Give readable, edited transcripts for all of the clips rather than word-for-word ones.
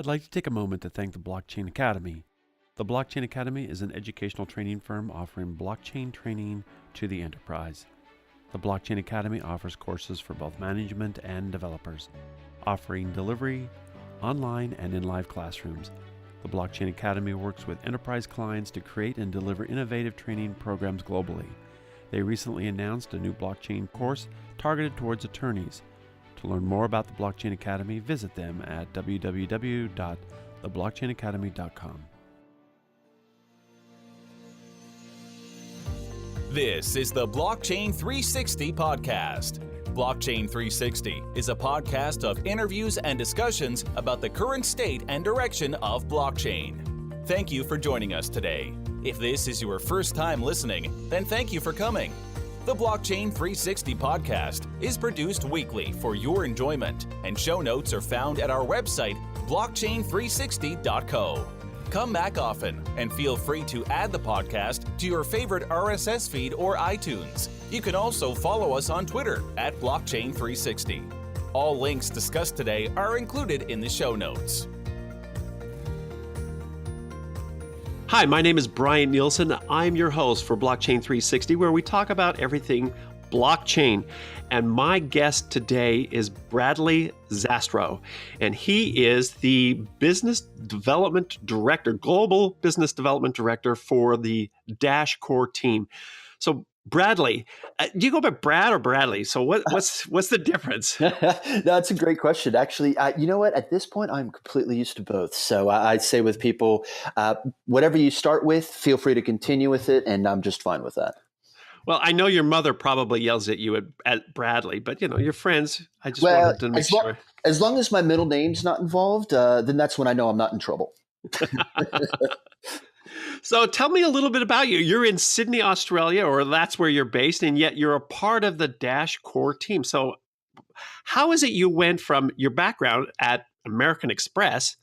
I'd like to take a moment to thank the Blockchain Academy. The Blockchain Academy is an educational training firm offering blockchain training to the enterprise. The Blockchain Academy offers courses for both management and developers, offering delivery online and in live classrooms. The Blockchain Academy works with enterprise clients to create and deliver innovative training programs globally. They recently announced a new blockchain course targeted towards attorneys. To learn more about the Blockchain Academy, visit them at www.theblockchainacademy.com. This is the Blockchain 360 podcast. Blockchain 360 is a podcast of interviews and discussions about the current state and direction of blockchain. Thank you for joining us today. If this is your first time listening, then thank you for coming. The Blockchain 360 podcast is produced weekly for your enjoyment, and show notes are found at our website, blockchain360.co. Come back often and feel free to add the podcast to your favorite RSS feed or iTunes. You can also follow us on Twitter at Blockchain360. All links discussed today are included in the show notes. Hi, my name is Brian Nielsen. I'm your host for Blockchain 360, where we talk about everything blockchain. And my guest today is Bradley Zastrow, and he is the Business Development Director, Global Business Development Director for the Dash Core team. So Bradley, do you go by Brad or Bradley? So what's the difference? That's a great question. Actually, you know what? At this point, I'm completely used to both. So I say with people, whatever you start with, feel free to continue with it, and I'm just fine with that. Well, I know your mother probably yells at you at Bradley, but your friends. I just wanted to make sure. As long as my middle name's not involved, then that's when I know I'm not in trouble. So tell me a little bit about you. You're in Sydney, Australia, or that's where you're based, and yet you're a part of the Dash Core team. So how is it you went from your background at American Express,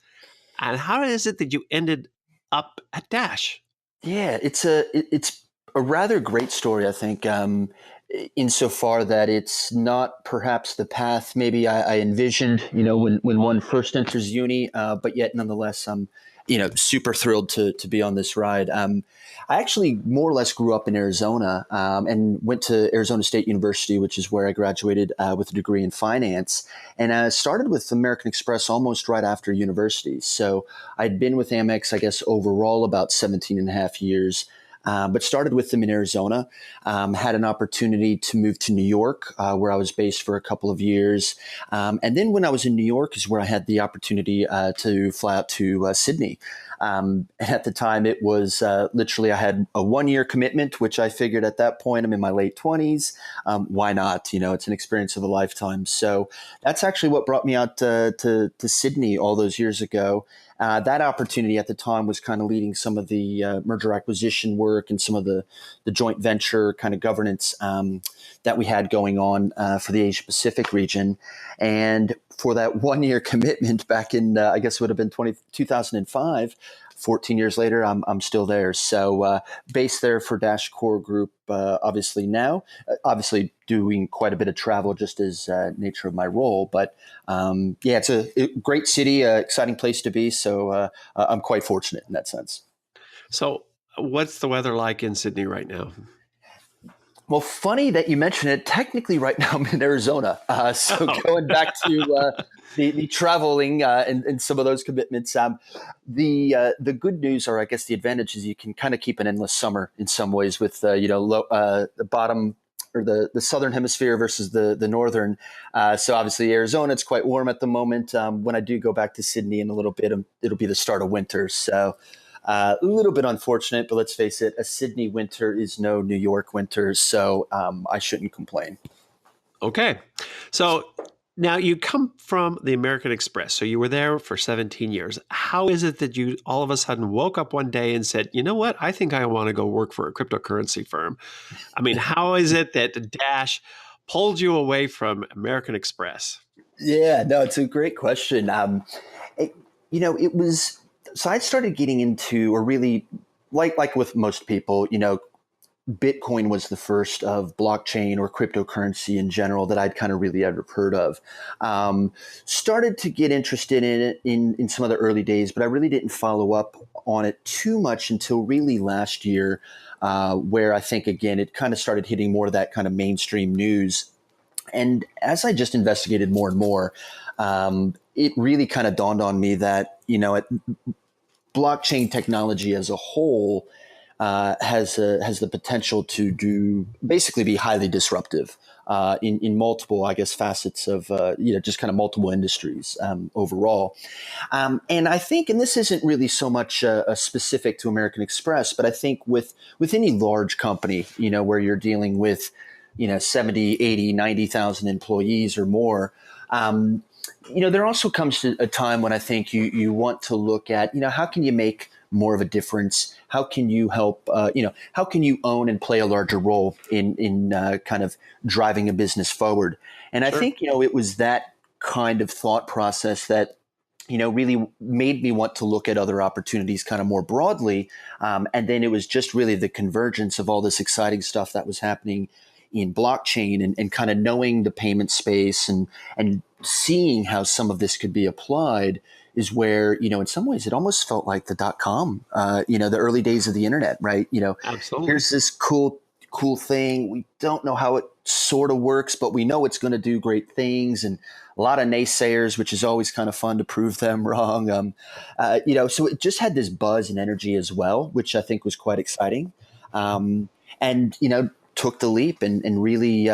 and how is it that you ended up at Dash? Yeah, it's a rather great story, I think, insofar that it's not perhaps the path maybe I envisioned, when one first enters uni, but yet nonetheless, I'm super thrilled to be on this ride. I actually more or less grew up in Arizona and went to Arizona State University, which is where I graduated with a degree in finance. And I started with American Express almost right after university. So I'd been with Amex, I guess, overall about 17 and a half years. But started with them in Arizona, had an opportunity to move to New York, where I was based for a couple of years. And then when I was in New York is where I had the opportunity to fly out to Sydney. And at the time, it was literally I had a 1-year commitment, which I figured at that point, I'm in my late 20s. Why not? It's an experience of a lifetime. So that's actually what brought me out to Sydney all those years ago. That opportunity at the time was kind of leading some of the merger acquisition work and some of the joint venture kind of governance that we had going on for the Asia Pacific region. And for that 1-year commitment back in, I guess it would have been 2005, 14 years later, I'm still there. So based there for Dash Core Group, obviously now, obviously doing quite a bit of travel just as nature of my role. But yeah, it's a great city, exciting place to be. So I'm quite fortunate in that sense. So what's the weather like in Sydney right now? Well, funny that you mention it. Technically, right now I'm in Arizona. So going back to the traveling and some of those commitments, the good news, or I guess the advantage, is you can kind of keep an endless summer in some ways with the bottom or the southern hemisphere versus the northern. So obviously Arizona, it's quite warm at the moment. When I do go back to Sydney in a little bit, it'll be the start of winter. So. A little bit unfortunate, but let's face it, a Sydney winter is no New York winter, so I shouldn't complain. Okay. So now you come from the American Express, so you were there for 17 years. How is it that you all of a sudden woke up one day and said, you know what, I think I want to go work for a cryptocurrency firm? I mean, how is it that Dash pulled you away from American Express? Yeah, no, it's a great question. It was... So I started getting into, or really, like with most people, Bitcoin was the first of blockchain or cryptocurrency in general that I'd kind of really ever heard of. Started to get interested in it in some of the early days, but I really didn't follow up on it too much until really last year, where I think, again, it kind of started hitting more of that kind of mainstream news. And as I just investigated more and more, it really kind of dawned on me that, blockchain technology as a whole has the potential to basically be highly disruptive in multiple, I guess, facets of just kind of multiple industries overall. And I think, and this isn't really so much specific to American Express, but I think with any large company, where you're dealing with 70, 80, 90,000 employees or more. There also comes to a time when I think you want to look at, how can you make more of a difference? How can you help, how can you own and play a larger role in kind of driving a business forward? And I think, it was that kind of thought process that, really made me want to look at other opportunities kind of more broadly. And then it was just really the convergence of all this exciting stuff that was happening in blockchain and kind of knowing the payment space and seeing how some of this could be applied is where, in some ways it almost felt like the .com, the early days of the internet, right? Absolutely. Here's this cool thing. We don't know how it sort of works, but we know it's going to do great things, and a lot of naysayers, which is always kind of fun to prove them wrong. So it just had this buzz and energy as well, which I think was quite exciting. And took the leap and really,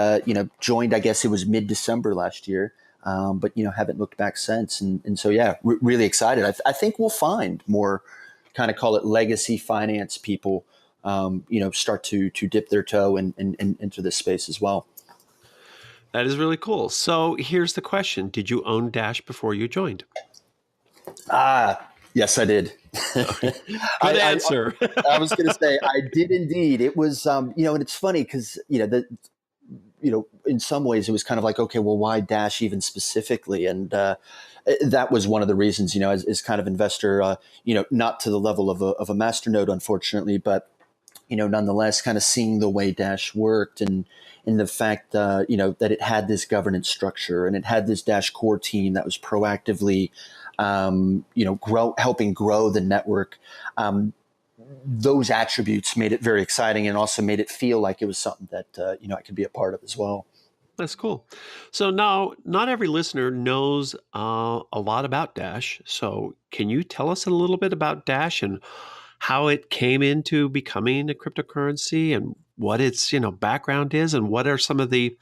joined, I guess it was mid-December last year. But, haven't looked back since. And so, really excited. I think we'll find more kind of call it legacy finance people, start to dip their toe and enter this space as well. That is really cool. So here's the question. Did you own Dash before you joined? Yes, I did. Good answer. I was going to say I did indeed. It was, and it's funny because, in some ways it was kind of like, okay, well, why Dash even specifically? And that was one of the reasons, as kind of investor, not to the level of a masternode, unfortunately, but, nonetheless, kind of seeing the way Dash worked and the fact, that it had this governance structure and it had this Dash core team that was proactively, helping grow the network. Those attributes made it very exciting and also made it feel like it was something that, I could be a part of as well. That's cool. So now, not every listener knows a lot about Dash. So can you tell us a little bit about Dash and how it came into becoming a cryptocurrency and what its background is and what are some of the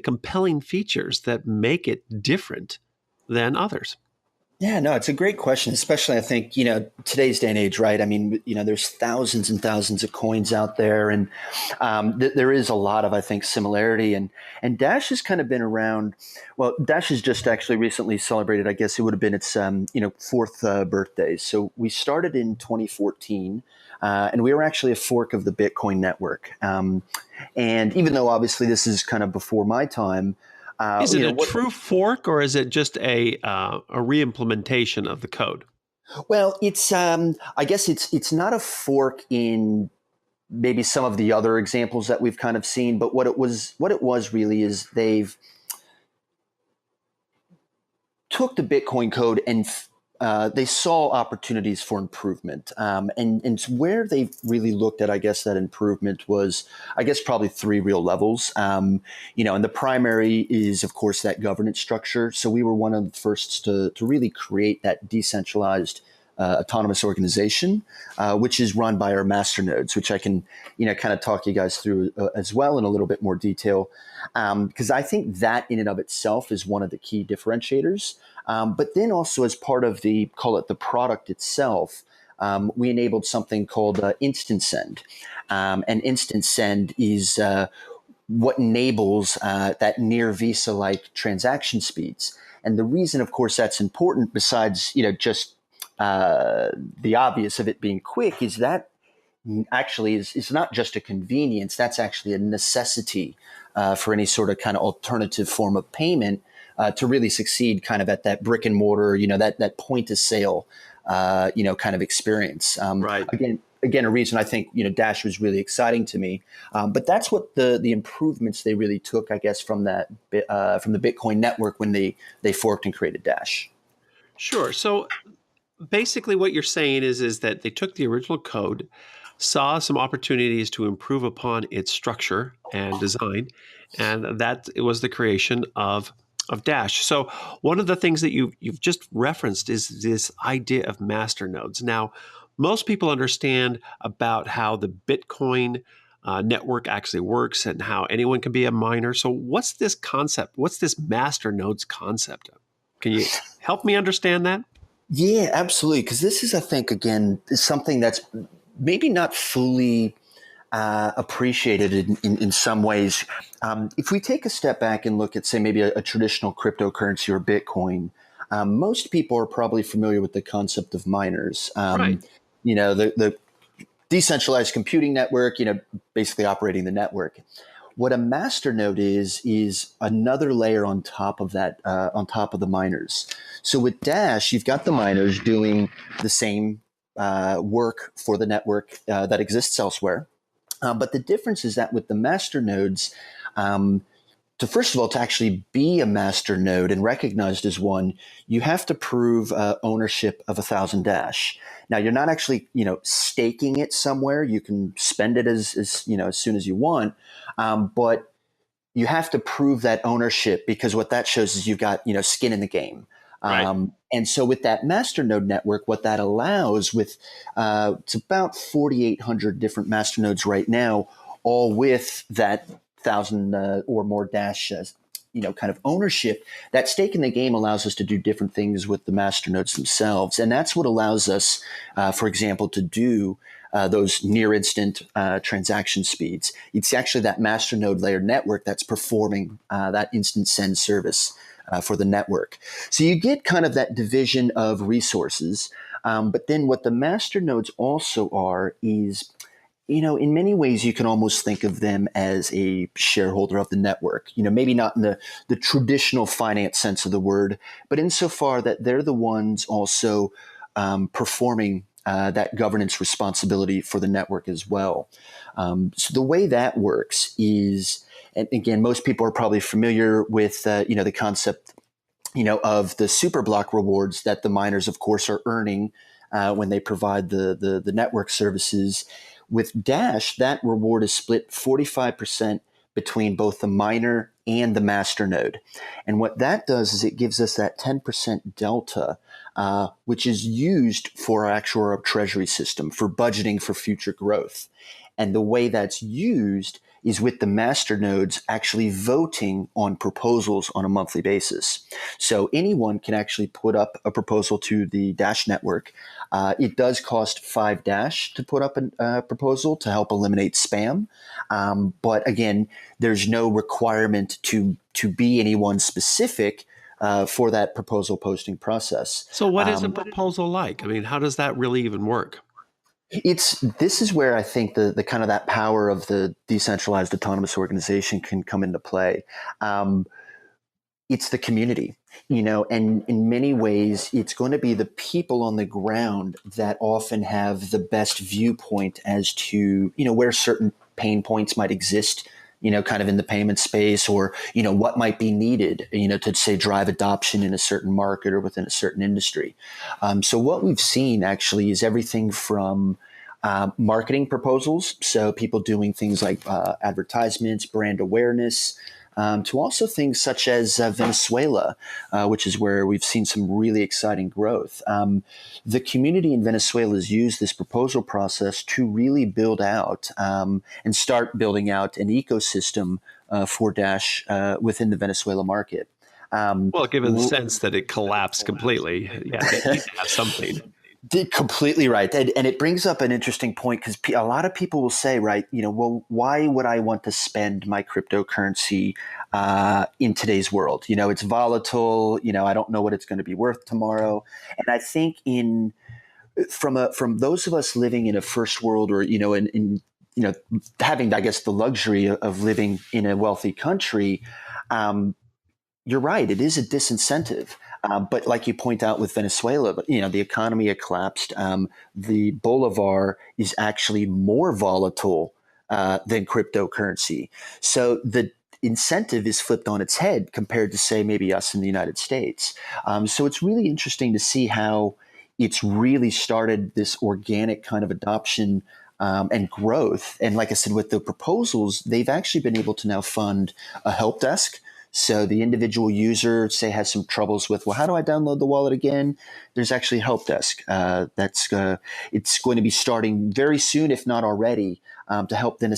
compelling features that make it different than others? Yeah, no, it's a great question, especially I think, today's day and age, right? I mean, there's thousands and thousands of coins out there and there is a lot of, I think, similarity and Dash has kind of been around. Well, Dash has just actually recently celebrated, I guess it would have been its, fourth birthday. So we started in 2014 and we were actually a fork of the Bitcoin network. And even though obviously this is kind of before my time, is it a true fork or is it just a re-implementation of the code? Well, it's I guess it's not a fork in maybe some of the other examples that we've kind of seen, but what it was really is they've took the Bitcoin code and they saw opportunities for improvement. And where they really looked at, I guess, that improvement was, I guess, probably three real levels. And the primary is, of course, that governance structure. So we were one of the first to really create that decentralized autonomous organization, which is run by our masternodes, which I can, kind of talk you guys through as well in a little bit more detail. Because I think that in and of itself is one of the key differentiators. But then also as part of the product itself, we enabled something called Instant Send. And Instant Send is what enables that near Visa-like transaction speeds. And the reason, of course, that's important besides, just the obvious of it being quick is that actually is not just a convenience, that's actually a necessity for any sort of kind of alternative form of payment to really succeed kind of at that brick and mortar, that point of sale, kind of experience. Right. again, a reason I think, Dash was really exciting to me. But that's what the improvements they really took, I guess, from from the Bitcoin network when they forked and created Dash. Sure. So basically what you're saying is that they took the original code, saw some opportunities to improve upon its structure and design, and that it was the creation of Dash. So one of the things that you've just referenced is this idea of master nodes. Now, most people understand about how the Bitcoin network actually works and how anyone can be a miner. So what's this concept? What's this master nodes concept? Can you help me understand that? Yeah, absolutely. Because this is, I think, again, is something that's maybe not fully appreciated in some ways. If we take a step back and look at, say, maybe a traditional cryptocurrency or Bitcoin, most people are probably familiar with the concept of miners. Right. The decentralized computing network, basically operating the network. What a masternode is another layer on top of that, on top of the miners. So with Dash, you've got the miners doing the same work for the network that exists elsewhere. But the difference is that with the masternodes, to actually be a master node and recognized as one, you have to prove ownership of 1,000 Dash. Now, you're not actually, staking it somewhere. You can spend it as soon as you want, but you have to prove that ownership, because what that shows is you've got, skin in the game. Right. And so with that masternode network, what that allows with it's about 4,800 different masternodes right now, all with that 1,000 or more Dash, kind of ownership. That stake in the game allows us to do different things with the masternodes themselves, and that's what allows us, for example, to do those near instant transaction speeds. It's actually that masternode layer network that's performing that instant send service for the network. So you get kind of that division of resources. But then what the masternodes also are is, in many ways, you can almost think of them as a shareholder of the network. Maybe not in the traditional finance sense of the word, but insofar that they're the ones also performing that governance responsibility for the network as well. So the way that works is, and again, most people are probably familiar with the concept of the super block rewards that the miners, of course, are earning when they provide the network services. With Dash, that reward is split 45% between both the miner and the masternode. And what that does is it gives us that 10% delta, which is used for our actual treasury system for budgeting for future growth. And the way that's used is with the masternodes actually voting on proposals on a monthly basis. So anyone can actually put up a proposal to the Dash network. It does cost 5 Dash to put up a proposal to help eliminate spam. But again, there's no requirement to be anyone specific for that proposal posting process. So what is a proposal like? I mean, how does that really even work? This is where I think the kind of that power of the decentralized autonomous organization can come into play. It's the community, and in many ways, it's going to be the people on the ground that often have the best viewpoint as to, where certain pain points might exist, kind of in the payment space, or, what might be needed, to say drive adoption in a certain market or within a certain industry. So what we've seen actually is everything from marketing proposals, so people doing things like advertisements, brand awareness, to also things such as Venezuela, which is where we've seen some really exciting growth. The community in Venezuela has used this proposal process to really build out and start building out an ecosystem for Dash within the Venezuela market. Well, given the sense that it collapsed completely, yeah, they need to have something. Completely right. And it brings up an interesting point, because a lot of people will say, right, well, why would I want to spend my cryptocurrency in today's world? It's volatile. I don't know what it's going to be worth tomorrow. And I think from those of us living in a first world, or, in having, I guess, the luxury of living in a wealthy country, you're right. It is a disincentive. But like you point out with Venezuela, the economy had collapsed. The bolivar is actually more volatile than cryptocurrency. So the incentive is flipped on its head compared to, say, maybe us in the United States. So it's really interesting to see how it's really started this organic kind of adoption and growth. And like I said, with the proposals, they've actually been able to now fund a help desk. So the individual user, say, has some troubles with, well, how do I download the wallet again? There's actually a help desk it's going to be starting very soon, if not already, to help then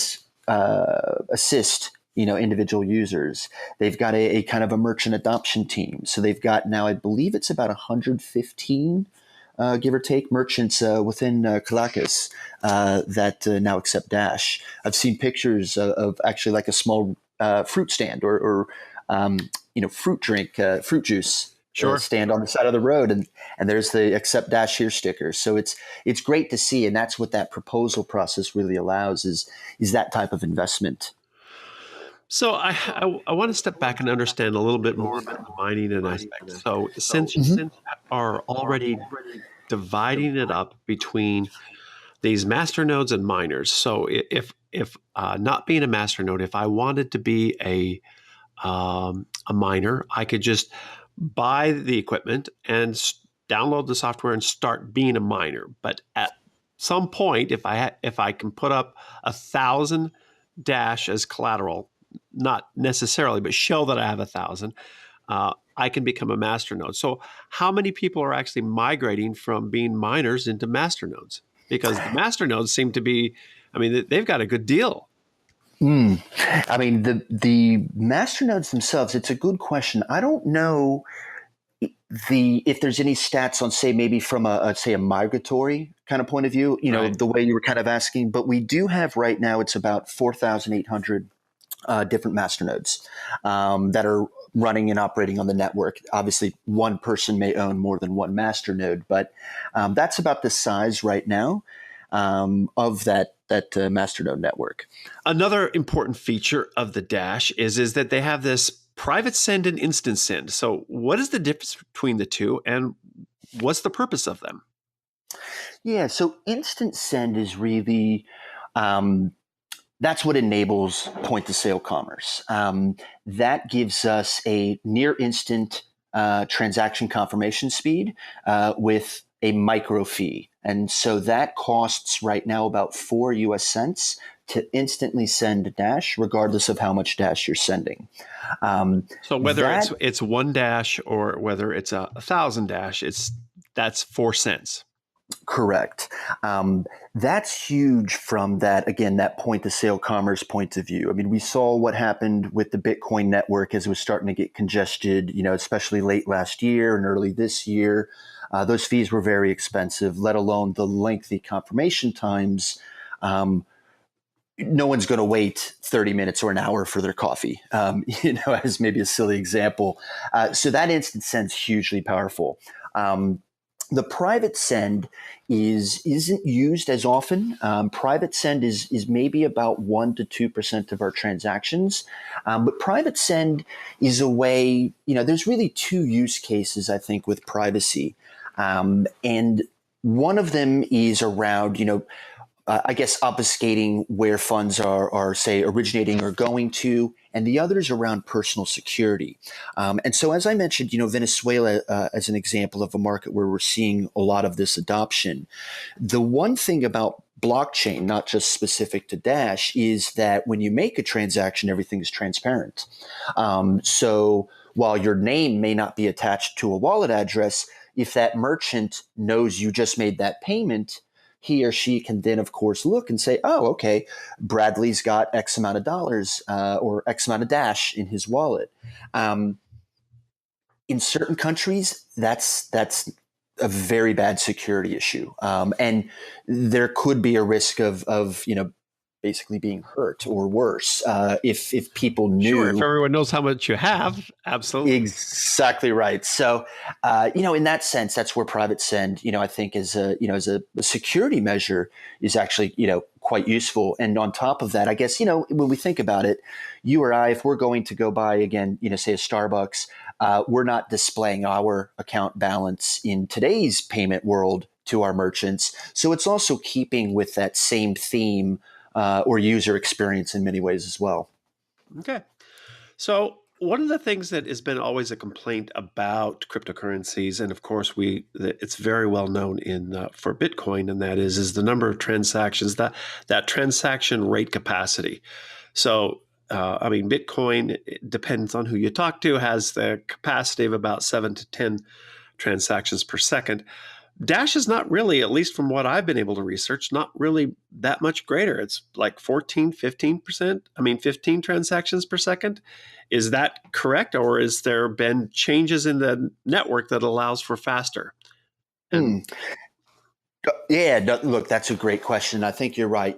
assist individual users. They've got a kind of a merchant adoption team. So they've got now, I believe it's about 115 give or take, merchants within Caracas that now accept Dash. I've seen pictures of actually like a small fruit stand or fruit drink, fruit juice stand on the side of the road, and there's the accept Dash here sticker. So it's great to see, and that's what that proposal process really allows is that type of investment. So I want to step back and understand a little bit more about the mining and aspect. So since you are already dividing it up between these master nodes and miners, so if not being a master node, if I wanted to be a miner, I could just buy the equipment and download the software and start being a miner. But at some point, if I can put up 1,000 Dash as collateral, not necessarily, but show that I have 1,000, I can become a master node. So how many people are actually migrating from being miners into master nodes? Because the master nodes seem to be, they've got a good deal. I mean, the master nodes themselves, it's a good question. I don't know if there's any stats on, say, maybe from a migratory kind of point of view, Right. The way you were kind of asking, but we do have right now, it's about 4,800 different master nodes that are running and operating on the network. Obviously, one person may own more than one master node, but that's about the size right now of that master node network. Another important feature of the Dash is that they have this private send and instant send. So what is the difference between the two, and what's the purpose of them? Yeah, so instant send is really that's what enables point-to-sale commerce. That gives us a near instant transaction confirmation speed with a micro fee. And so that costs right now about 4 US cents to instantly send Dash, regardless of how much Dash you're sending. So whether it's 1 Dash or whether it's 1,000 Dash, that's 4 cents. Correct. That's huge from that point of sale commerce point of view. I mean, we saw what happened with the Bitcoin network as it was starting to get congested, especially late last year and early this year. Those fees were very expensive, let alone the lengthy confirmation times. No one's going to wait 30 minutes or an hour for their coffee, as maybe a silly example. So that instant send's hugely powerful. The private send isn't used as often. Private send is maybe about 1% to 2% of our transactions. But private send is a way, there's really two use cases, I think, with privacy. And one of them is around, I guess, obfuscating where funds are, say, originating or going to, and the other is around personal security. And so, as I mentioned, Venezuela as an example of a market where we're seeing a lot of this adoption. The one thing about blockchain, not just specific to Dash, is that when you make a transaction, everything is transparent. So while your name may not be attached to a wallet address, if that merchant knows you just made that payment, he or she can then, of course, look and say, oh, okay, Bradley's got X amount of dollars or X amount of Dash in his wallet. In certain countries, that's a very bad security issue. And there could be a risk of basically being hurt or worse if people knew. Sure, if everyone knows how much you have, absolutely. Exactly right. So, in that sense, that's where private send, I think as a security measure is actually, quite useful. And on top of that, I guess, when we think about it, you or I, if we're going to go buy again, say a Starbucks, we're not displaying our account balance in today's payment world to our merchants. So it's also keeping with that same theme or user experience in many ways as well. Okay. So one of the things that has been always a complaint about cryptocurrencies, and of course it's very well known for Bitcoin, and that is the number of transactions, that transaction rate capacity. So Bitcoin, it depends on who you talk to, has the capacity of about 7 to 10 transactions per second. Dash is not really, at least from what I've been able to research, not really that much greater. It's like 15%. 15 transactions per second. Is that correct? Or has there been changes in the network that allows for faster? Yeah, look, that's a great question. I think you're right.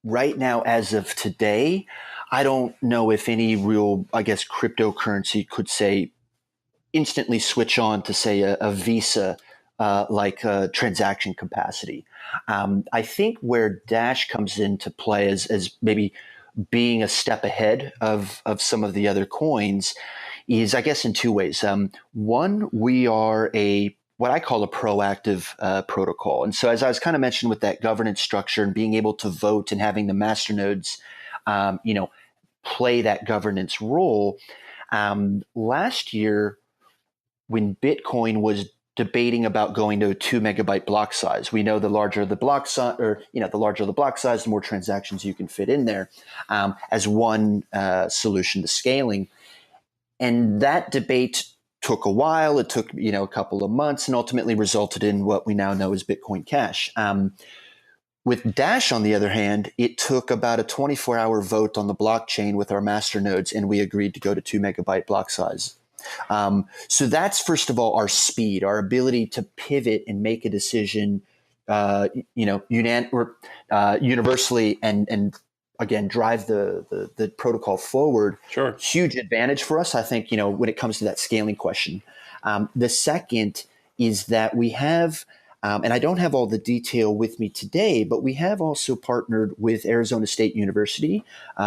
Right now, as of today, I don't know if any real, I guess, cryptocurrency could say instantly switch on to say a Visa transaction capacity. I think where Dash comes into play as maybe being a step ahead of some of the other coins is, I guess, in two ways. One, we are what I call a proactive protocol. And so as I was kind of mentioned with that governance structure and being able to vote and having the masternodes, play that governance role, last year when Bitcoin was debating about going to a 2 megabyte block size. We know the larger the block size, the larger the block size, the more transactions you can fit in there as one solution to scaling. And that debate took a while. It took, a couple of months and ultimately resulted in what we now know as Bitcoin Cash. With Dash, on the other hand, it took about a 24-hour vote on the blockchain with our masternodes, and we agreed to go to 2 megabyte block size. So that's, first of all, our speed, our ability to pivot and make a decision, universally and again, drive the protocol forward. Sure. Huge advantage for us, I think, when it comes to that scaling question. The second is that we have, and I don't have all the detail with me today, but we have also partnered with Arizona State University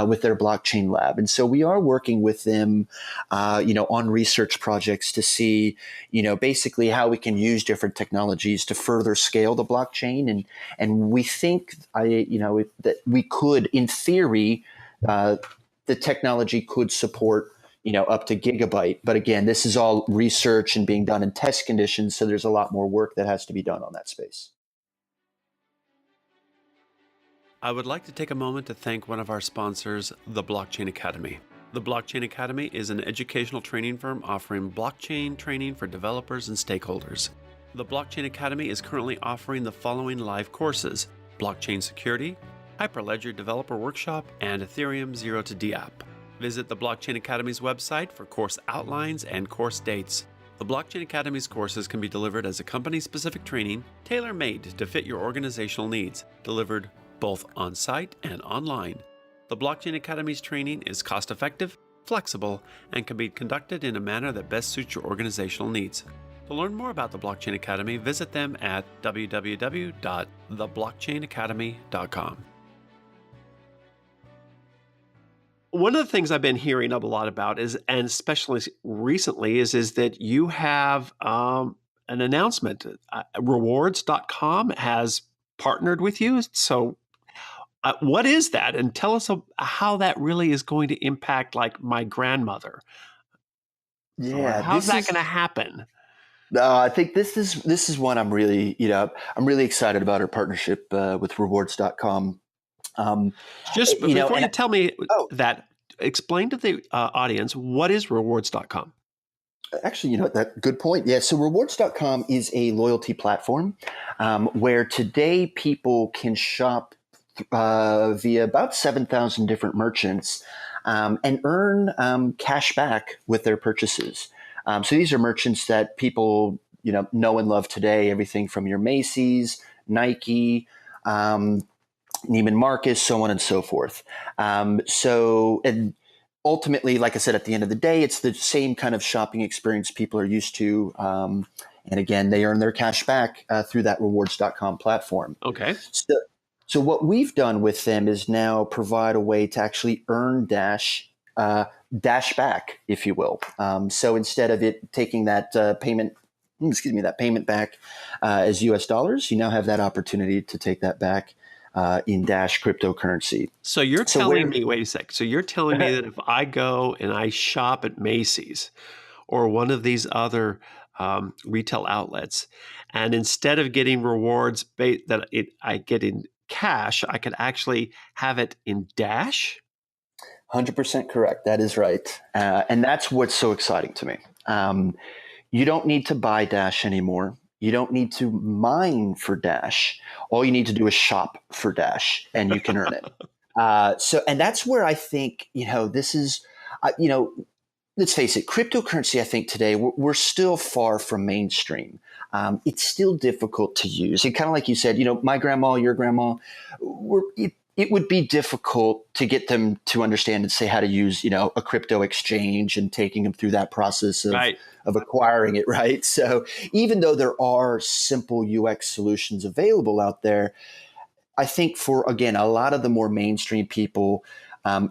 with their blockchain lab. And so we are working with them, on research projects to see, basically how we can use different technologies to further scale the blockchain. And we think, that we could, in theory, the technology could support up to gigabyte. But again, this is all research and being done in test conditions. So there's a lot more work that has to be done on that space. I would like to take a moment to thank one of our sponsors, the Blockchain Academy. The Blockchain Academy is an educational training firm offering blockchain training for developers and stakeholders. The Blockchain Academy is currently offering the following live courses: Blockchain Security, Hyperledger Developer Workshop, and Ethereum 0 to D app. Visit the Blockchain Academy's website for course outlines and course dates. The Blockchain Academy's courses can be delivered as a company-specific training, tailor-made to fit your organizational needs, delivered both on-site and online. The Blockchain Academy's training is cost-effective, flexible, and can be conducted in a manner that best suits your organizational needs. To learn more about the Blockchain Academy, visit them at www.theblockchainacademy.com. One of the things I've been hearing a lot about is, and especially recently, is that you have an announcement. Rewards.com has partnered with you. So what is that? And tell us how that really is going to impact, like, my grandmother. Yeah, how's that going to happen? I think this is one I'm really excited about, our partnership with Rewards.com. Just before you tell me that, explain to the audience, what is Rewards.com? Actually, that good point. Yeah. So Rewards.com is a loyalty platform where today people can shop via about 7,000 different merchants and earn cash back with their purchases. So these are merchants that people know and love today. Everything from your Macy's, Nike, Neiman Marcus, so on and so forth. And ultimately, like I said, at the end of the day, it's the same kind of shopping experience people are used to. And again, they earn their cash back through that Rewards.com platform. Okay. So what we've done with them is now provide a way to actually earn Dash back, if you will. So instead of it taking that that payment back as US dollars, you now have that opportunity to take that back in Dash cryptocurrency. So you're So telling where me, wait a sec. So you're telling me that if I go and I shop at Macy's or one of these other retail outlets, and instead of getting rewards I get in cash, I could actually have it in Dash? 100% correct. That is right. And that's what's so exciting to me. You don't need to buy Dash anymore. You don't need to mine for Dash. All you need to do is shop for Dash and you can earn it. And that's where I think, this is, let's face it, cryptocurrency, I think today, we're still far from mainstream. It's still difficult to use. And kind of like you said, my grandma, your grandma, it would be difficult to get them to understand and say how to use, a crypto exchange and taking them through that process of acquiring it, right? So even though there are simple UX solutions available out there, I think for, again, a lot of the more mainstream people,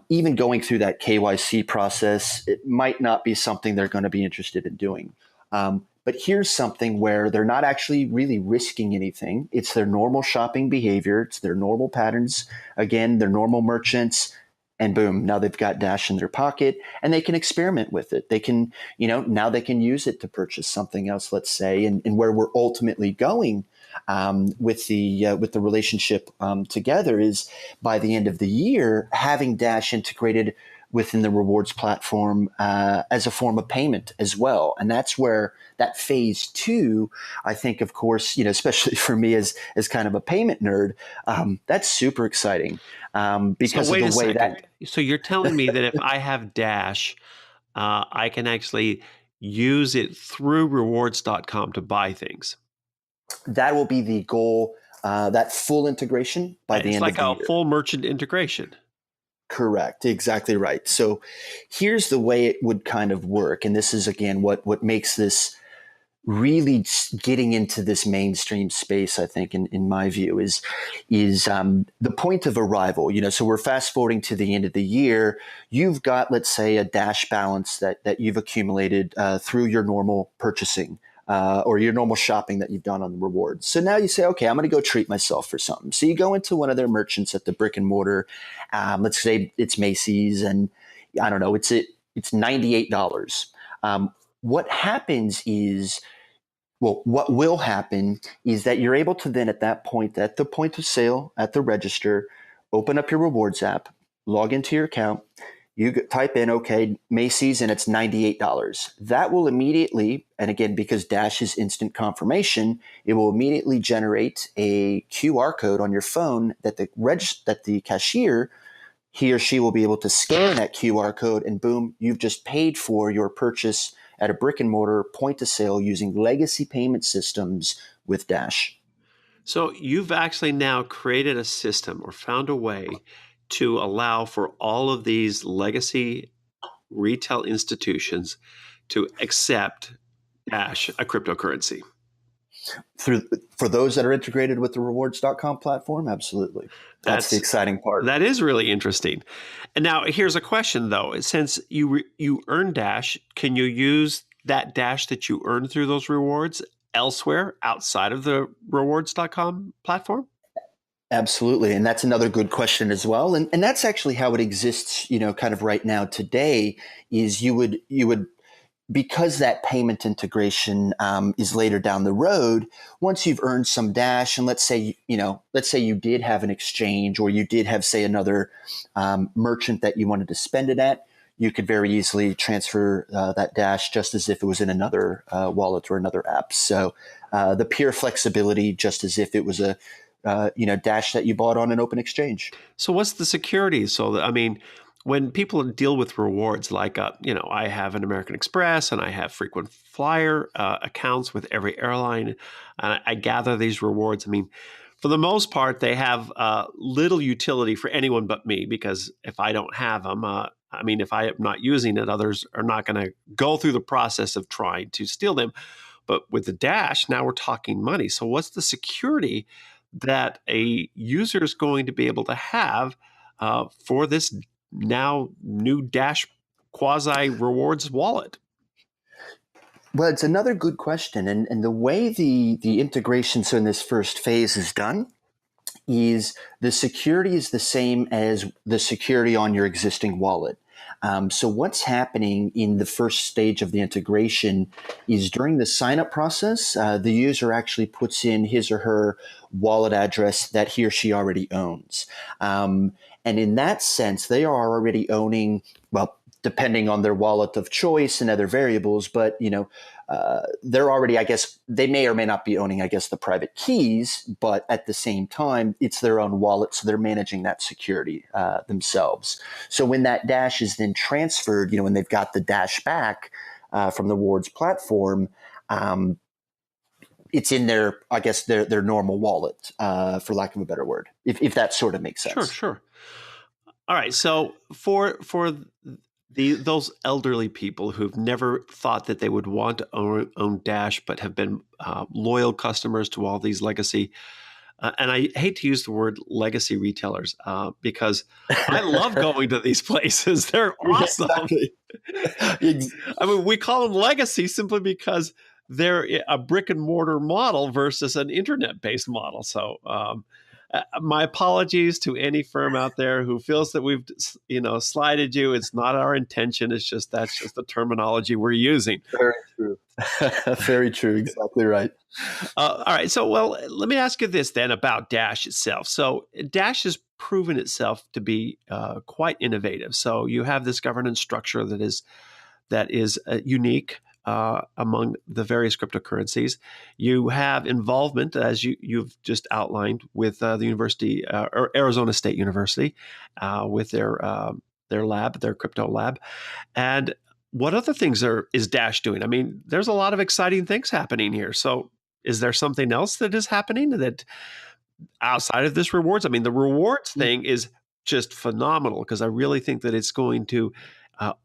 even going through that KYC process, it might not be something they're going to be interested in doing. But here's something where they're not actually really risking anything. It's their normal shopping behavior. It's their normal patterns. Again, their normal merchants. And boom, now they've got Dash in their pocket and they can experiment with it. They can, now they can use it to purchase something else, let's say, and where we're ultimately going with the relationship together is by the end of the year, having Dash integrated within the rewards platform as a form of payment as well. And that's where that phase 2, I think, of course, especially for me as kind of a payment nerd, that's super exciting because of the way that. So you're telling me that if I have Dash, I can actually use it through rewards.com to buy things. That will be the goal, that full integration by the end of the year. It's like a full merchant integration. Correct. Exactly right. So here's the way it would kind of work. And this is, again, what makes this really getting into this mainstream space, I think, in my view, is the point of arrival. So we're fast forwarding to the end of the year. You've got, let's say, a Dash balance that you've accumulated through your normal purchasing. Or your normal shopping that you've done on the rewards. So now you say, okay, I'm going to go treat myself for something. So you go into one of their merchants at the brick and mortar. Let's say it's Macy's, and I don't know, it's $98. What happens is, what will happen is that you're able to then at that point, at the point of sale, at the register, open up your rewards app, log into your account. You type in, okay, Macy's, and it's $98. That will immediately, and again, because Dash is instant confirmation, it will immediately generate a QR code on your phone that the cashier, he or she will be able to scan that QR code, and boom, you've just paid for your purchase at a brick and mortar point of sale using legacy payment systems with Dash. So you've actually now created a system or found a way to allow for all of these legacy retail institutions to accept Dash, a cryptocurrency. For those that are integrated with the rewards.com platform, absolutely. That's the exciting part. That is really interesting. And now here's a question, though. Since you earn Dash, can you use that Dash that you earn through those rewards elsewhere outside of the rewards.com platform? Absolutely. And that's another good question as well. And that's actually how it exists, kind of right now today, is you would, because that payment integration is later down the road, once you've earned some Dash, and let's say you did have an exchange, or you did have, say, another merchant that you wanted to spend it at, you could very easily transfer that Dash just as if it was in another wallet or another app. So the pure flexibility, just as if it was a Dash that you bought on an open exchange. So what's the security? So, when people deal with rewards, like, I have an American Express and I have frequent flyer accounts with every airline, I gather these rewards. For the most part, they have little utility for anyone but me, because if I don't have them, if I am not using it, others are not going to go through the process of trying to steal them. But with the Dash, now we're talking money. So what's the security that a user is going to be able to have for this now new Dash quasi rewards wallet? Well, it's another good question. And the way the integration, so in this first phase, is done is the security is the same as the security on your existing wallet. So what's happening in the first stage of the integration is during the sign-up process, the user actually puts in his or her wallet address that he or she already owns. And in that sense, they are already owning, well, depending on their wallet of choice and other variables, but they're already, I guess, they may or may not be owning, I guess, the private keys, but at the same time, it's their own wallet, so they're managing that security themselves. So when that Dash is then transferred, when they've got the Dash back from the Rewards platform, it's in their, I guess, their normal wallet, for lack of a better word, if that sort of makes sense. Sure. All right. So for those elderly people who've never thought that they would want to own Dash, but have been loyal customers to all these legacy, and I hate to use the word legacy retailers because I love going to these places. They're awesome. Exactly. I mean, we call them legacy simply because they're a brick and mortar model versus an internet-based model. So my apologies to any firm out there who feels that we've, slighted you. It's not our intention. It's just, that's just the terminology we're using. Very true. Very true. Exactly right. All right. So, well, let me ask you this then about Dash itself. So Dash has proven itself to be quite innovative. So you have this governance structure that is unique among the various cryptocurrencies. You have involvement, as you've just outlined, with the university, or Arizona State University, with their lab, their crypto lab. And what other things is Dash doing? I mean, there's a lot of exciting things happening here. So is there something else that is happening that outside of this rewards? I mean, the rewards thing is just phenomenal because I really think that it's going to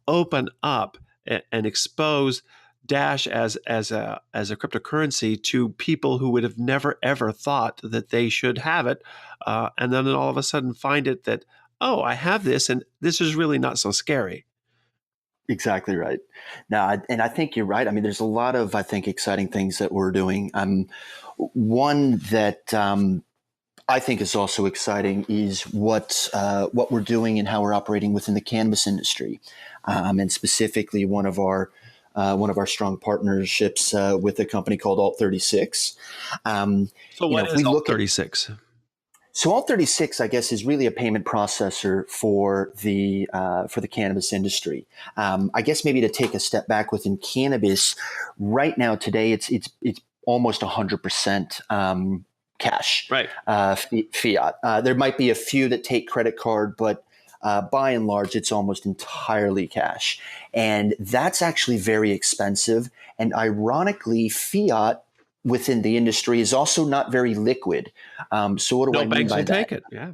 open up and expose Dash as a cryptocurrency to people who would have never ever thought that they should have it, and then all of a sudden find it that, oh, I have this, and this is really not so scary. Exactly right. Now, and I think you're right. I mean, there's a lot of, I think, exciting things that we're doing. One that I think is also exciting is what we're doing and how we're operating within the cannabis industry, and specifically one of our strong partnerships with a company called Alt36. So what is Alt36? So Alt36, I guess, is really a payment processor for the cannabis industry. I guess maybe to take a step back within cannabis, right now today it's almost 100% cash, right? Fiat. There might be a few that take credit card, but by and large, it's almost entirely cash. And that's actually very expensive. And ironically, fiat within the industry is also not very liquid. So what do I mean by that? Take it. Yeah,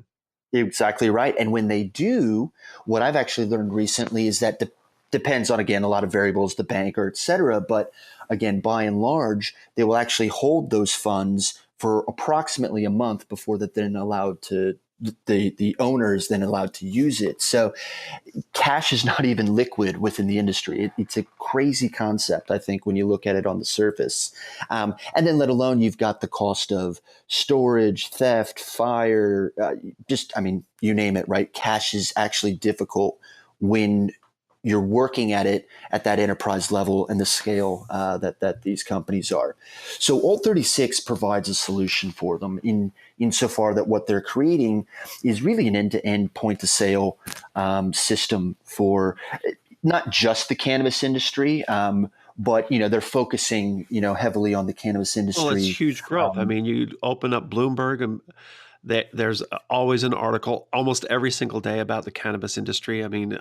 exactly right. And when they do, what I've actually learned recently is that depends on, again, a lot of variables, the banker, et cetera. But again, by and large, they will actually hold those funds for approximately a month before that then allowed to the owner is then allowed to use it. So cash is not even liquid within the industry. It's a crazy concept, I think, when you look at it on the surface. And then let alone you've got the cost of storage, theft, fire, you name it, right? Cash is actually difficult when you're working at it at that enterprise level and the scale that these companies are. So Alt36 provides a solution for them insofar that what they're creating is really an end-to-end point-of-sale system for not just the cannabis industry, but they're focusing heavily on the cannabis industry. Well, it's huge growth. I mean, you open up Bloomberg and there's always an article almost every single day about the cannabis industry. I mean,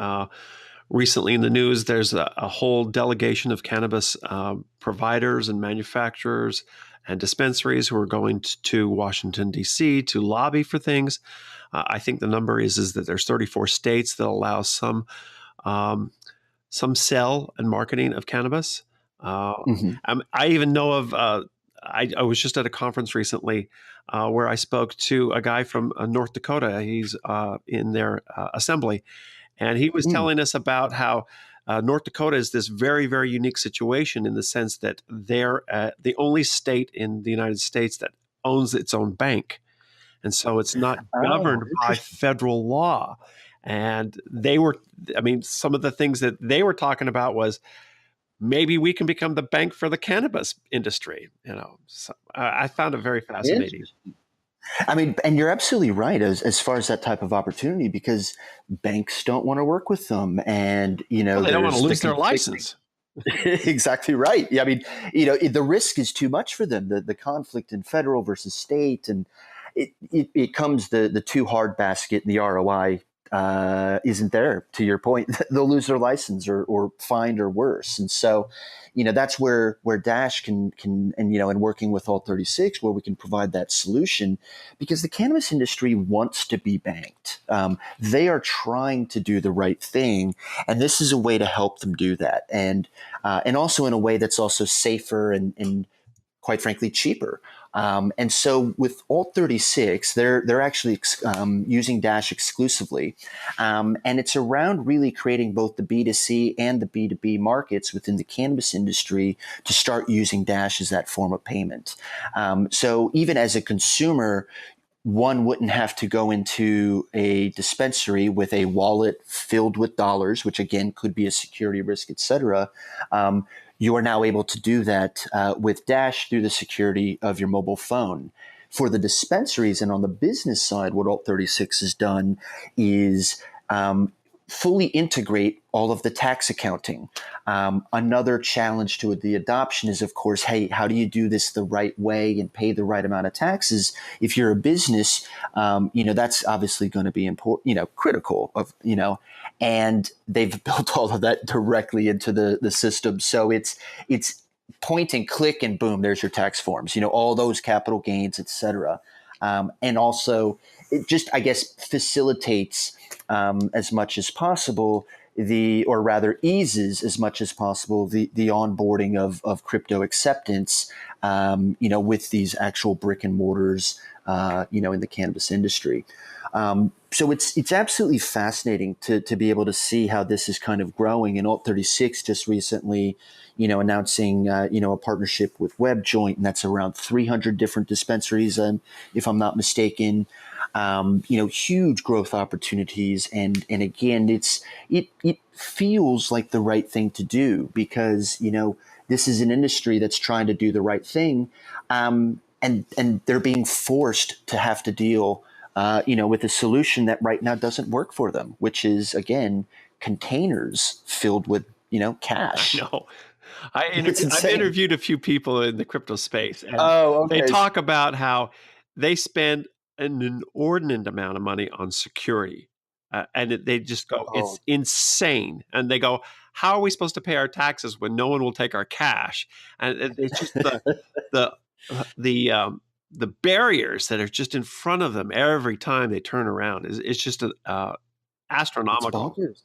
recently in the news, there's a whole delegation of cannabis providers and manufacturers and dispensaries who are going to Washington, D.C. to lobby for things. I think the number is that there's 34 states that allow some sale and marketing of cannabis. I even know of I was just at a conference recently where I spoke to a guy from North Dakota. He's in their assembly, and he was Mm. telling us about how North Dakota is this very, very unique situation in the sense that they're the only state in the United States that owns its own bank. And so it's not Oh, governed by interesting. federal law. And I mean, some of the things that they were talking about was maybe we can become the bank for the cannabis industry. So I found it very fascinating. Interesting. I mean, and you're absolutely right as far as that type of opportunity, because banks don't want to work with them, and Well, they don't want to there's the lose their conflicting. license. Exactly right. Yeah, I mean, the risk is too much for them. The conflict in federal versus state, and it comes the too hard basket, and the ROI isn't there. To your point, they'll lose their license or fined or worse. And so, that's where Dash can and working with Alt 36, where we can provide that solution, because the cannabis industry wants to be banked. They are trying to do the right thing, and this is a way to help them do that, and also in a way that's also safer and quite frankly cheaper. And so with Alt 36, they're actually using Dash exclusively, and it's around really creating both the B2C and the B2B markets within the cannabis industry to start using Dash as that form of payment. So even as a consumer, one wouldn't have to go into a dispensary with a wallet filled with dollars, which again could be a security risk, et cetera. You are now able to do that with Dash through the security of your mobile phone. For the dispensaries and on the business side, what Alt 36 has done is fully integrate all of the tax accounting. Another challenge to the adoption is, of course, hey, how do you do this the right way and pay the right amount of taxes? If you're a business, that's obviously going to be important, critical and they've built all of that directly into the system. So it's point and click and boom, there's your tax forms, all those capital gains, et cetera. And also it just, I guess, facilitates as much as possible or rather eases as much as possible the onboarding of crypto acceptance, with these actual brick and mortars, in the cannabis industry. So it's absolutely fascinating to be able to see how this is kind of growing. And Alt 36 just recently, announcing a partnership with WebJoint, and that's around 300 different dispensaries, if I'm not mistaken. Huge growth opportunities, and again, it feels like the right thing to do, because this is an industry that's trying to do the right thing, and they're being forced to have to deal with a solution that right now doesn't work for them, which is, again, containers filled with, cash. I know. It's I've insane. interviewed a few people in the crypto space, and Oh, they okay. talk about how they spend an inordinate amount of money on security. They just go, Oh, it's insane. And they go, how are we supposed to pay our taxes when no one will take our cash? And it's just the the barriers that are just in front of them every time they turn around. It's just it's astronomical. bonkers.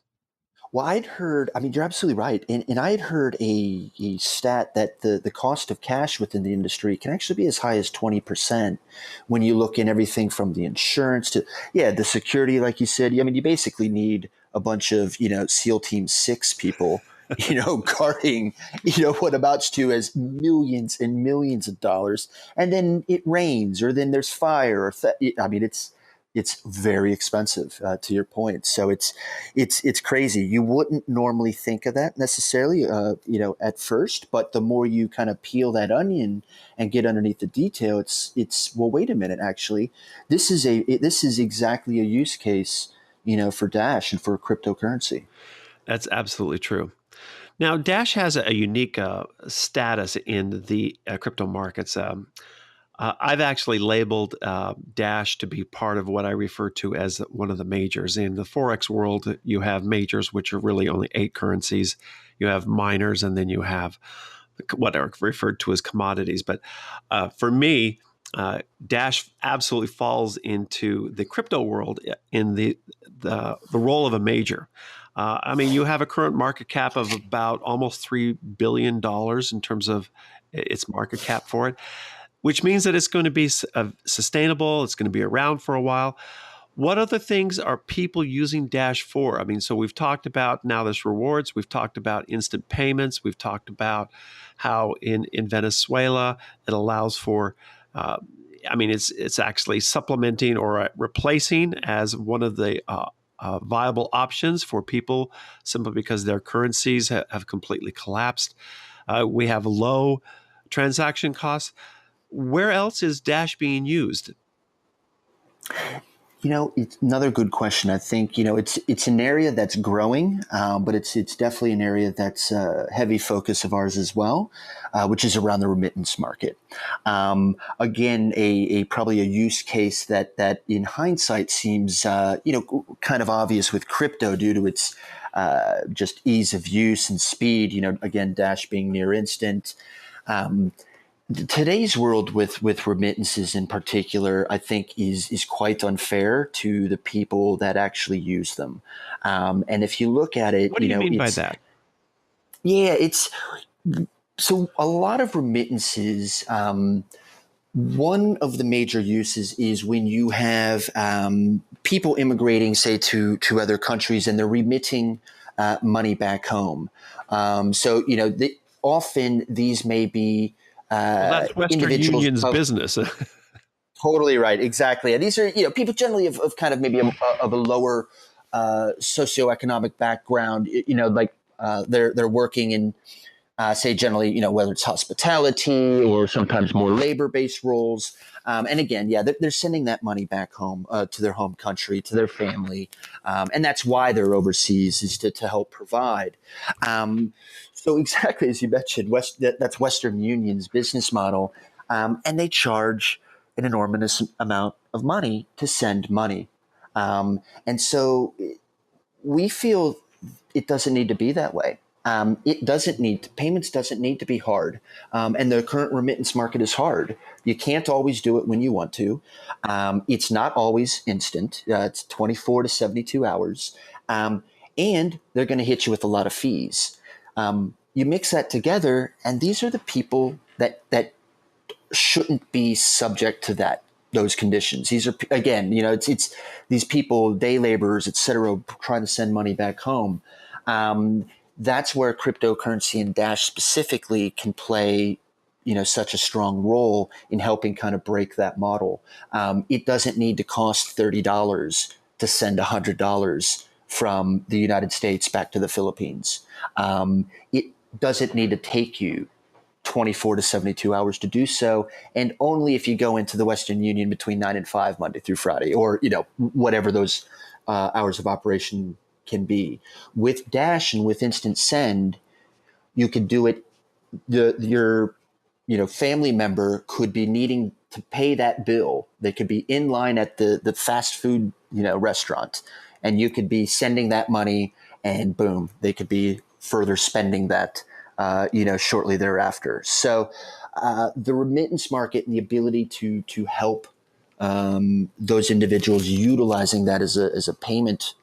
Well, I'd heard, I mean, you're absolutely right. And I had heard a stat that the cost of cash within the industry can actually be as high as 20% when you look in everything from the insurance to, yeah, the security, like you said. I mean, you basically need a bunch of, SEAL Team 6 people, guarding, what amounts to as millions and millions of dollars. And then it rains, or then there's fire. I mean, it's very expensive, to your point. So it's crazy. You wouldn't normally think of that necessarily, at first, but the more you kind of peel that onion and get underneath the detail, it's well, wait a minute, actually, this is exactly a use case, for Dash and for cryptocurrency. That's absolutely true. Now, Dash has a unique status in the crypto markets. I've actually labeled Dash to be part of what I refer to as one of the majors. In the Forex world, you have majors, which are really only 8 currencies. You have minors, and then you have what are referred to as commodities. But for me, Dash absolutely falls into the crypto world in the role of a major. I mean, you have a current market cap of about almost $3 billion in terms of its market cap for it, which means that it's going to be sustainable. It's going to be around for a while. What other things are people using Dash for? I mean, so we've talked about now there's rewards. We've talked about instant payments. We've talked about how in Venezuela it allows for, it's actually supplementing or replacing as one of the viable options for people simply because their currencies have completely collapsed. We have low transaction costs. Where else is Dash being used? It's another good question. I think it's an area that's growing, but it's definitely an area that's a heavy focus of ours as well, which is around the remittance market. Again, a probably a use case that in hindsight seems kind of obvious with crypto due to its just ease of use and speed. Again, Dash being near instant. Today's world with remittances in particular, I think is quite unfair to the people that actually use them. And if you look at it, what do you mean by that? Yeah, so a lot of remittances. One of the major uses is when you have people immigrating, say, to other countries, and they're remitting money back home. Often these may be that's Western Union's business. Totally right. Exactly. And these are, people generally of kind of maybe of a lower socioeconomic background, they're working in, say generally, whether it's hospitality or sometimes more labor-based roles. And again, they're sending that money back home to their home country, to their family. And that's why they're overseas, is to help provide. So exactly as you mentioned, that's Western Union's business model. And they charge an enormous amount of money to send money. And so we feel it doesn't need to be that way. Payments doesn't need to be hard. And the current remittance market is hard. You can't always do it when you want to. It's not always instant. It's 24 to 72 hours. And they're going to hit you with a lot of fees. You mix that together, and these are the people that shouldn't be subject to those conditions. These are, again, it's these people, day laborers, et cetera, trying to send money back home. That's where cryptocurrency and Dash specifically can play, such a strong role in helping kind of break that model. It doesn't need to cost $30 to send $100 from the United States back to the Philippines. It doesn't need to take you 24 to 72 hours to do so, and only if you go into the Western Union between 9 and 5 Monday through Friday, or whatever those hours of operation can be. With Dash and with Instant Send, you could do it. Your family member could be needing to pay that bill. They could be in line at the fast food restaurant, and you could be sending that money, and boom, they could be further spending that shortly thereafter. So the remittance market and the ability to help those individuals utilizing that as a payment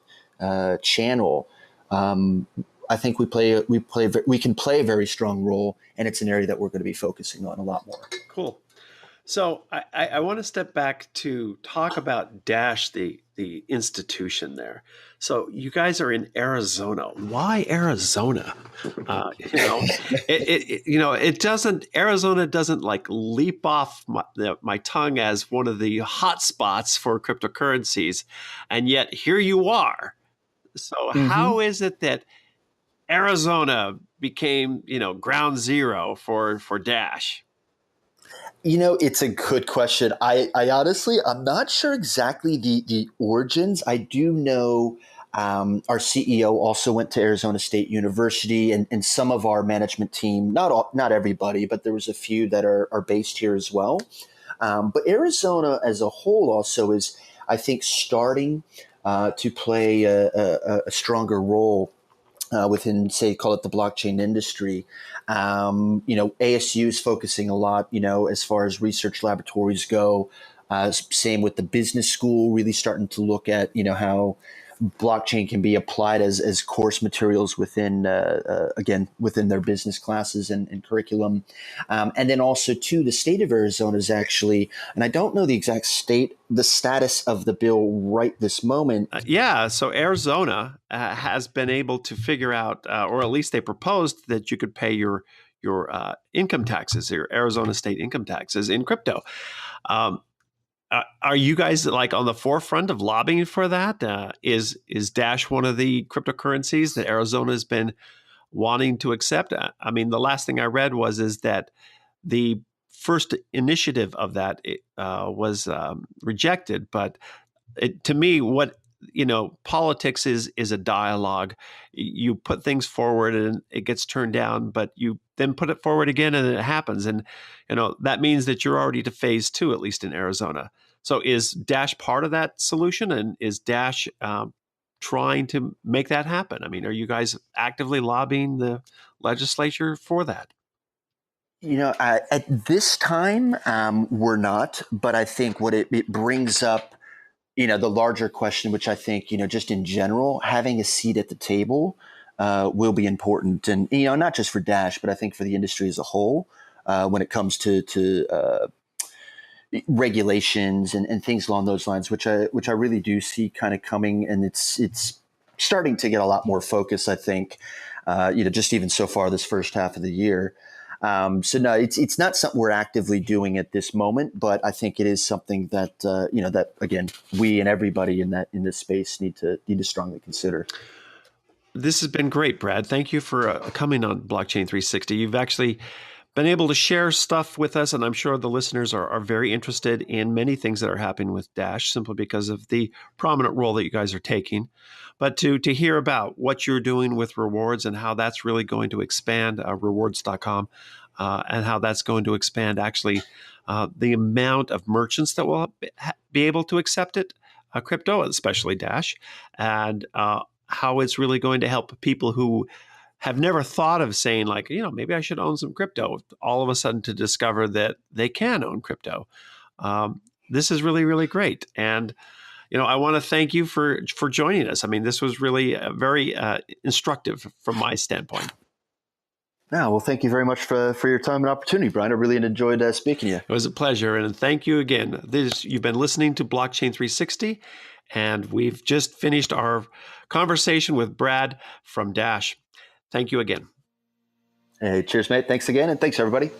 channel, I think we can play a very strong role, and it's an area that we're going to be focusing on a lot more. Cool. So I want to step back to talk about Dash, the institution there. So you guys are in Arizona. Why Arizona? Arizona doesn't like leap off my tongue as one of the hot spots for cryptocurrencies, and yet here you are. So how is it that Arizona became, ground zero for Dash? It's a good question. I honestly, I'm not sure exactly the origins. I do know our CEO also went to Arizona State University, and some of our management team, not everybody, but there was a few that are based here as well. But Arizona as a whole also is, I think, starting to play a stronger role within, say, call it the blockchain industry. ASU is focusing a lot, as far as research laboratories go. Same with the business school, really starting to look at, how blockchain can be applied as course materials within, again, within their business classes and curriculum. And then also, too, the state of Arizona is actually, and I don't know the exact the status of the bill right this moment. So Arizona has been able to figure out, or at least they proposed that you could pay your income taxes, your Arizona state income taxes in crypto. Are you guys like on the forefront of lobbying for that? Is Dash one of the cryptocurrencies that Arizona has been wanting to accept? I mean, the last thing I read is that the first initiative of that was rejected. But to me, politics is a dialogue. You put things forward and it gets turned down, but you then put it forward again and it happens. And, that means that you're already to phase 2, at least in Arizona. So is Dash part of that solution? And is Dash trying to make that happen? I mean, are you guys actively lobbying the legislature for that? At this time, we're not, but I think what it brings up, the larger question, which I think, just in general, having a seat at the table will be important. And, not just for Dash, but I think for the industry as a whole, when it comes to regulations and things along those lines, which I really do see kind of coming. And it's starting to get a lot more focus, I think, just even so far this first half of the year. So no, it's not something we're actively doing at this moment, but I think it is something that that again we and everybody in this space need to strongly consider. This has been great, Brad. Thank you for coming on Blockchain 360. You've actually been able to share stuff with us, and I'm sure the listeners are very interested in many things that are happening with Dash simply because of the prominent role that you guys are taking. But to hear about what you're doing with rewards and how that's really going to expand rewards.com and how that's going to expand actually the amount of merchants that will be able to accept it, crypto, especially Dash, and how it's really going to help people who have never thought of saying like, maybe I should own some crypto, all of a sudden to discover that they can own crypto. This is really, really great. And, I want to thank you for joining us. I mean, this was really very instructive from my standpoint. Well, thank you very much for your time and opportunity, Brian. I really enjoyed speaking to you. It was a pleasure. And thank you again. You've been listening to Blockchain 360, and we've just finished our conversation with Brad from Dash. Thank you again. Hey, cheers, mate. Thanks again. And thanks, everybody.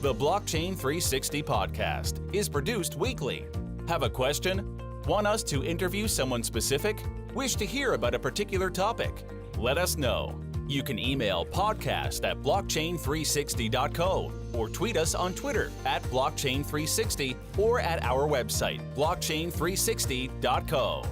The Blockchain 360 podcast is produced weekly. Have a question? Want us to interview someone specific? Wish to hear about a particular topic? Let us know. You can email podcast@blockchain360.co or tweet us on Twitter @blockchain360 or at our website blockchain360.co.